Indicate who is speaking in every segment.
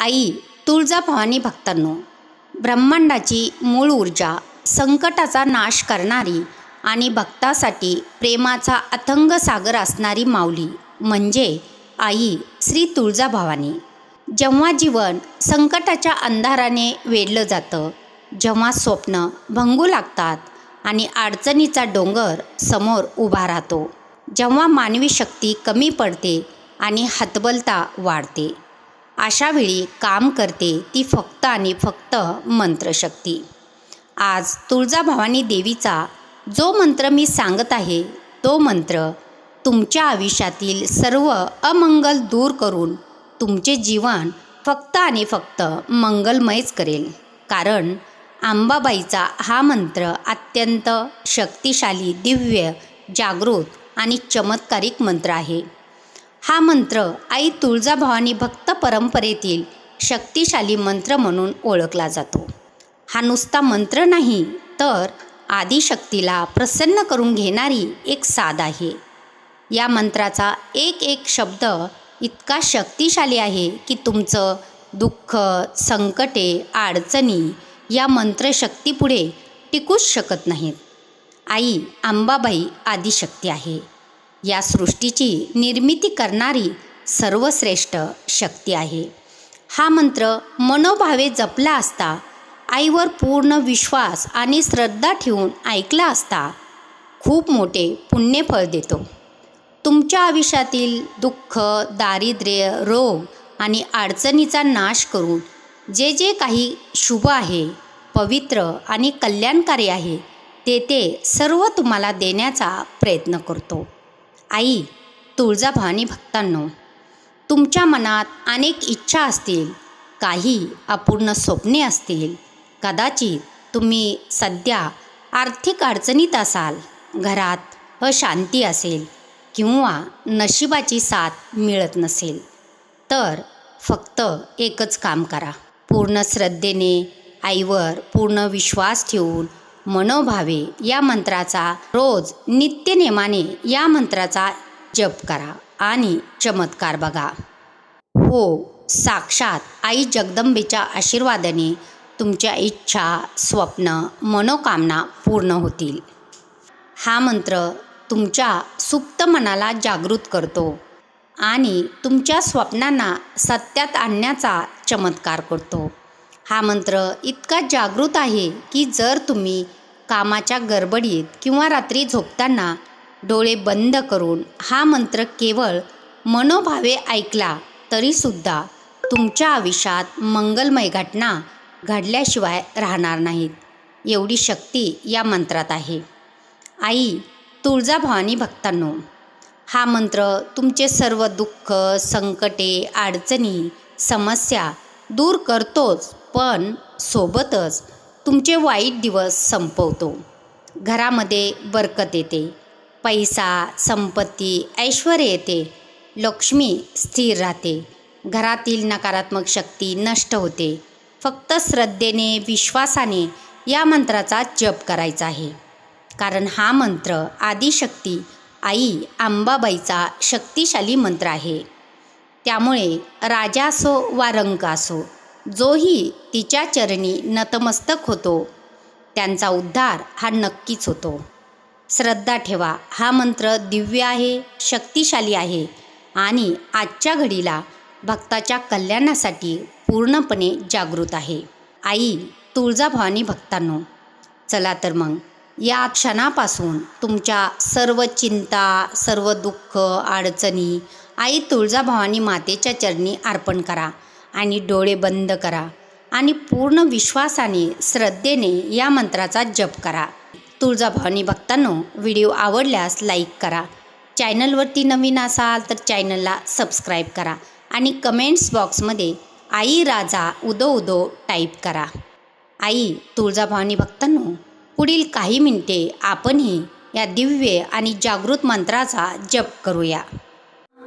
Speaker 1: आई तुळजाभवानी भक्तांनो, ब्रह्मांडाची मूळ ऊर्जा, संकटाचा नाश करणारी आणि भक्तासाठी प्रेमाचा अथंग सागर असणारी माऊली म्हणजे आई श्री तुळजाभवानी. जेव्हा जीवन संकटाच्या अंधाराने वेढलं जातं, जेव्हा स्वप्न भंगू लागतात आणि अडचणीचा डोंगर समोर उभा राहतो, जेव्हा मानवी शक्ती कमी पडते आणि हतबलता वाढते, अशावेळी काम करते ती फक्त आणि फक्त मंत्रशक्ती. आज तुळजाभवानी देवीचा जो मंत्र मी सांगत आहे, तो मंत्र तुमच्या आयुष्यातील सर्व अमंगल दूर करून तुमचे जीवन फक्त आणि फक्त मंगलमयच करेल. कारण अंबाबाईचा हा मंत्र अत्यंत शक्तिशाली, दिव्य, जागृत आणि चमत्कारिक मंत्र आहे. हा मंत्र आई तुळजाभवानी भक्त परंपरेतील शक्तिशाली मंत्र म्हणून ओळखला जातो. हा नुसता मंत्र नाही, तर आदिशक्तीला प्रसन्न करून घेणारी एक साध आहे. या मंत्राचा एक एक शब्द इतका शक्तिशाली आहे की तुमचं दुःख, संकटे, अडचणी या मंत्रशक्तीपुढे टिकूच शकत नाहीत. आई अंबाबाई आदिशक्ती आहे. या सृष्टीची निर्मिती करणारी सर्वश्रेष्ठ शक्ती आहे. हा मंत्र मनोभावे जपला असता, आईवर पूर्ण विश्वास आणि श्रद्धा ठेवून ऐकला असता, खूप मोठे पुण्यफळ देतो. तुमच्या आयुष्यातील दुःख, दारिद्र्य, रोग आणि अडचणीचा नाश करून जे जे काही शुभ आहे, पवित्र आणि कल्याणकारी आहे, ते सर्व तुम्हाला देण्याचा प्रयत्न करतो. आई तुळजाभवानी भक्तांनो, तुमच्या मनात अनेक इच्छा असतील, काही अपूर्ण स्वप्ने असतील. कदाचित तुम्ही सध्या आर्थिक अडचणीत असाल, घरात अशांती असेल किंवा नशिबाची साथ मिळत नसेल. तर फक्त एकच काम करा. पूर्ण श्रद्धेने, आईवर पूर्ण विश्वास ठेवून मनोभावे या मंत्राचा रोज नित्यनेमाने या मंत्राचा जप करा आणि चमत्कार बघा. हो, साक्षात आई जगदंबेच्या आशीर्वादाने तुमच्या इच्छा, स्वप्न, मनोकामना पूर्ण होतील. हा मंत्र तुमच्या सुप्त मनाला जागृत करतो आणि तुमच्या स्वप्नांना सत्यात आणण्याचा चमत्कार करतो. हा मंत्र इतका जागृत आहे की जर तुम्ही कामाच्या गडबडीत किंवा रात्री झोपताना डोळे बंद करून हा मंत्र केवळ मनोभावे ऐकला तरीसुद्धा तुमच्या आयुष्यात मंगलमय घटना घडल्याशिवाय राहणार नाहीत. एवढी शक्ती या मंत्रात आहे. आई तुळजाभवानी भक्तांनो, हा मंत्र तुमचे सर्व दुःख, संकटे, अडचणी, समस्या दूर करतोच, पण सोबतच तुमचे वाईट दिवस संपवतो. घरामध्ये बरकत येते, पैसा, संपत्ती, ऐश्वर्य येते, लक्ष्मी स्थिर राहते, घरातील नकारात्मक शक्ती नष्ट होते. फक्त श्रद्धेने, विश्वासाने या मंत्राचा जप करायचा आहे. कारण हा मंत्र आदिशक्ती आई अंबाबाईचा शक्तिशाली मंत्र आहे. त्यामुळे राजा असो वा रंक असो, जोही तिच्या चरणी नतमस्तक होतो, त्यांचा उद्धार हा नक्कीच होतो. श्रद्धा ठेवा. हा मंत्र दिव्य आहे, शक्तिशाली आहे आणि आजच्या घडीला भक्ताच्या कल्याणासाठी पूर्णपणे जागृत आहे. आई तुळजाभवानी भक्तांनो, चला तर मग या क्षणापासून तुमच्या सर्व चिंता, सर्व दुःख, अडचणी आई तुळजाभवानी मातेच्या चरणी अर्पण करा आणि डोळे बंद करा आणि पूर्ण विश्वासाने, श्रद्धेने या मंत्राचा जप करा. तुळजाभवानी भक्तांनो, व्हिडिओ आवडल्यास लाईक करा. चॅनलवरती नवीन असाल तर चॅनलला सबस्क्राईब करा आणि कमेंट्स बॉक्समध्ये आई राजा उदो उदो टाईप करा. आई तुळजाभवानी भक्तांनो, पुढील काही मिनिटे आपणही या दिव्य आणि जागृत मंत्राचा जप करूया.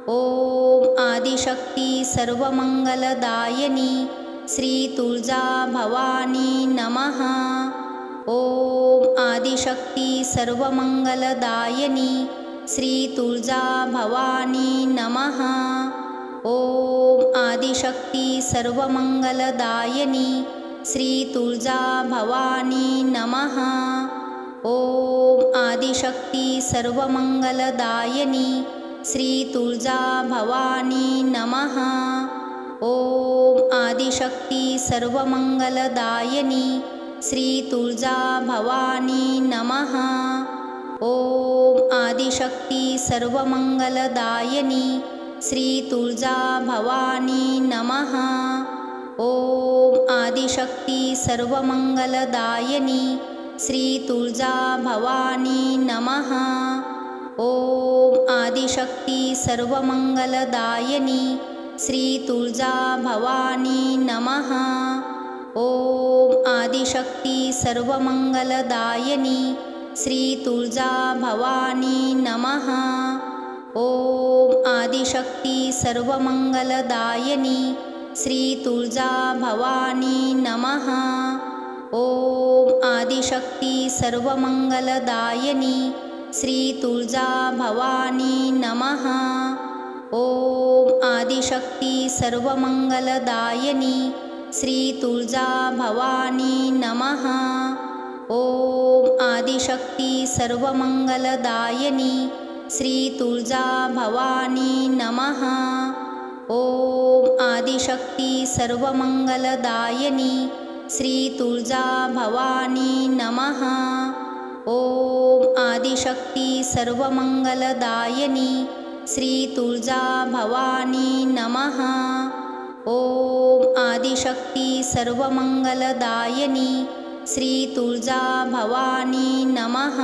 Speaker 1: ओम आदिशक्ती सर्वमंगलदायिनी श्री तुळजाभवानी नमः. ओम आदिशक्ती सर्वमंगलदायिनी श्री तुळजाभवानी नमः. ओम आदिशक्ती सर्वमंगलदायिनी श्री तुळजा भवानी नमः। ओम आदिशक्ती सर्वमंगलदायिनी श्री तुळजा भवानी नमः। ओम आदिशक्ती सर्वमंगलदायिनी श्री तुळजा भवानी नमः। ओम आदिशक्ती सर्वमंगलदायिनी श्री तुळजा भवानी नमः। ओम आदिशक्ती सर्वमंगलदायिनी श्री तुळजा भवानी नमः। ओम आदिशक्ती सर्वमंगलदायिनी श्री तुळजा भवानी नमः। ओम आदिशक्ती सर्वमंगलदायिनी श्री तुळजा भवानी नमः। ओम आदिशक्ती सर्वमंगलदायिनी श्री तुळजा भवानी नमः। ओम आदिशक्ती सर्वमंगलदायिनी श्री तुळजा भवानी नमः। ओम आदिशक्ती सर्वमंगलदायिनी श्री तुळजा भवानी नमः। ओम आदिशक्ती सर्वमंगलदायिनी श्री तुळजा भवानी नमः। ओम आदिशक्ती सर्वमंगलदायिनी श्री तुळजा भवानी नमः। ओम आदिशक्ती सर्वमंगलदायिनी श्री तुळजा भवानी नमः। ओम आदिशक्ती सर्वमंगलदायिनी श्री तुळजा भवानी नमः।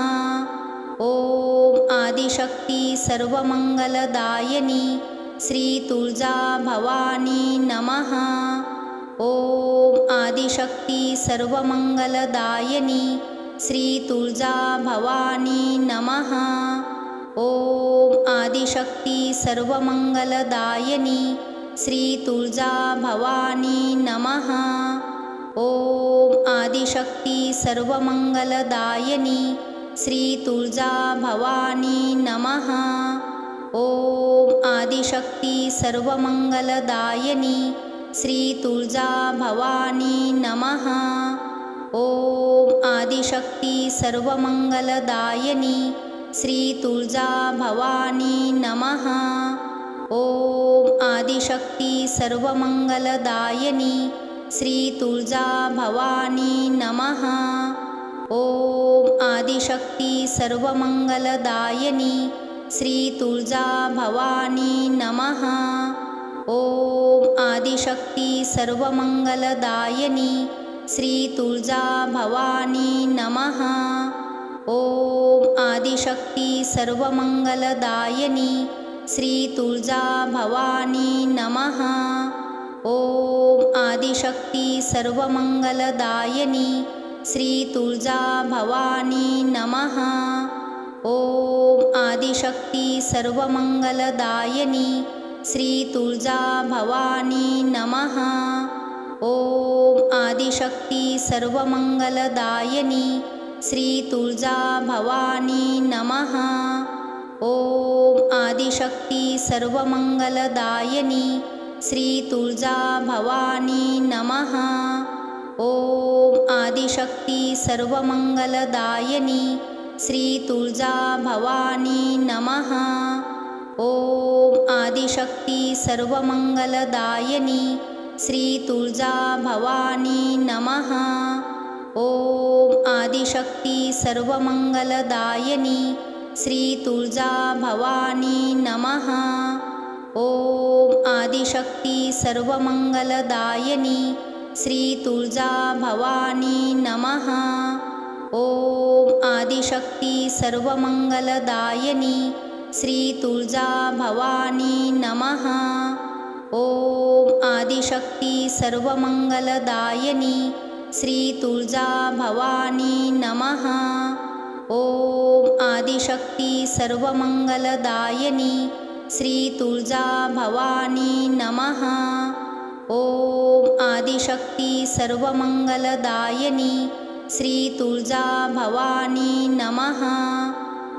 Speaker 1: ओम आदिशक्ती सर्वमंगलदायिनी श्री तुळजा भवानी नमः। ओम आदिशक्ती सर्वमंगलदायिनी श्री तुळजा भवानी नमः। ओम आदिशक्ती सर्वमंगलदायिनी श्री तुळजा भवानी नमः। ओम आदिशक्ती सर्वमंगलदायिनी श्री तुळजा भवानी नमः। ओम आदिशक्ती सर्वमंगलदायिनी श्री तुळजा भवानी नमः। ओम आदिशक्ती सर्वमंगलदायिनी श्री तुळजा भवानी नमः। ओम आदिशक्ती सर्वमंगलदायिनी श्री तुळजा भवानी नमः। ओम आदिशक्ती सर्वमंगलदायिनी श्री तुळजा भवानी नमः। ओम आदिशक्ती सर्वमंगलदायिनी श्री तुळजा भवानी नमः। ओम आदिशक्ती सर्वमंगलदायिनी श्री तुळजा भवानी नमः। ओम आदिशक्ती सर्वमंगलदायिनी श्री तुळजा भवानी नमः। ओम आदिशक्ती सर्वमंगलदायिनी श्री तुळजा भवानी नमः। ओम आदिशक्ती सर्वमंगलदायिनी श्री तुळजा भवानी नमः। ओम आदिशक्ती सर्वमंगलदायिनी श्री तुळजा भवानी नमः। ओम आदिशक्ती सर्वमंगलदायिनी श्री तुळजा भवानी नमः। ओम आदिशक्ती सर्वमंगलदायिनी श्री तुळजा भवानी नमः। ओम आदिशक्ती सर्वमंगलदायिनी श्री तुळजा भवानी नमः। ओम आदिशक्ती सर्वमंगलदायिनी श्री तुळजा भवानी नमः। ओम आदिशक्ती सर्वमंगलदायिनी श्री तुळजा भवानी नमः। ओम आदिशक्ती सर्वमंगलदायिनी श्री तुळजा भवानी नमः। ओम आदिशक्ती सर्वमंगलदायिनी श्री तुळजा भवानी नमः। ओम आदिशक्ती सर्वमंगलदायिनी श्री तुळजा भवानी नमः।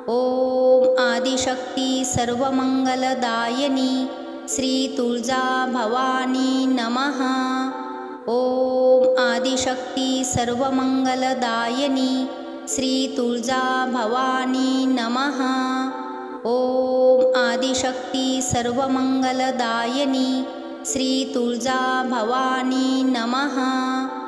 Speaker 1: ओम आदिशक्ती सर्वमंगलदायिनी श्री तुळजा भवानी नमः. ओम आदिशक्ती सर्वमंगलदायिनी श्री तुळजा भवानी नमः. ओम आदिशक्ती सर्वमंगलदायिनी श्री तुळजा भवानी नमः.